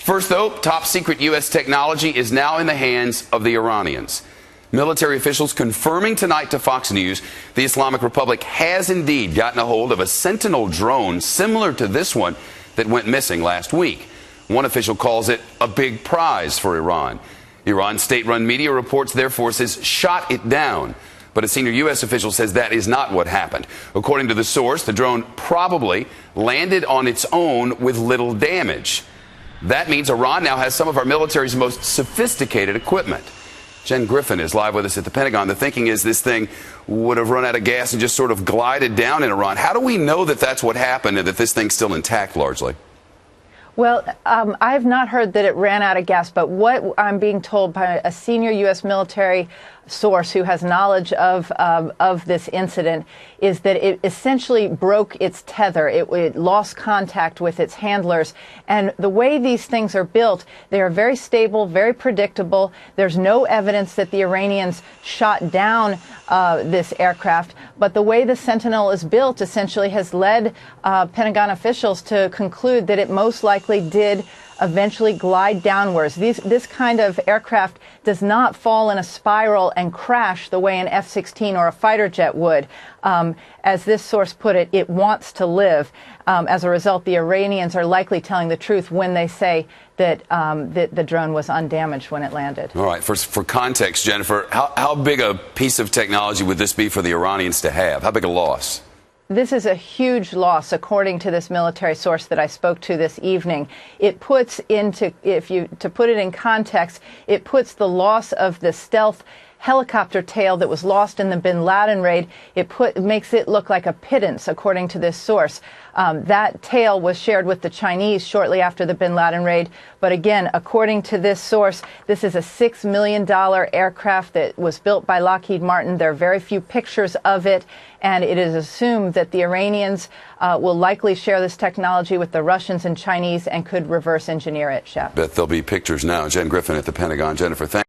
First, though, top secret U.S. technology is now in the hands of the Iranians. Military officials confirming tonight to Fox News the Islamic Republic has indeed gotten a hold of a Sentinel drone similar to this one that went missing last week. One official calls it a big prize for Iran. Iran's state-run media reports their forces shot it down. But a senior U.S. official says that is not what happened. According to the source, the drone probably landed on its own with little damage. That means Iran now has some of our military's most sophisticated equipment. Jen Griffin is live with us at the Pentagon. The thinking is this thing would have run out of gas and just sort of glided down in Iran. How do we know that that's what happened and that this thing's still intact largely? Well, I have not heard that it ran out of gas, but what I'm being told by a senior U.S. military source who has knowledge of this incident is that it essentially broke its tether. It lost contact with its handlers. And the way these things are built, they are very stable, very predictable. There's no evidence that the Iranians shot down this aircraft. But the way the Sentinel is built essentially has led Pentagon officials to conclude that it most likely did eventually glide downwards. This kind of aircraft does not fall in a spiral and crash the way an F-16 or a fighter jet would. As this source put it, it wants to live. As a result, the Iranians are likely telling the truth when they say that the drone was undamaged when it landed. All right. For context, Jennifer, how big a piece of technology would this be for the Iranians to have? How big a loss? This is a huge loss, according to this military source that I spoke to this evening. It puts into, to put it in context, it puts the loss of the stealth helicopter tail that was lost in the bin Laden raid, it makes it look like a pittance, according to this source. That tail was shared with the Chinese shortly after the bin Laden raid. But again, according to this source, this is a $6 million aircraft that was built by Lockheed Martin. There are very few pictures of it, and it is assumed that the Iranians will likely share this technology with the Russians and Chinese and could reverse engineer it, Shep. Bet there'll be pictures now. Jen Griffin at the Pentagon. Jennifer, thank you.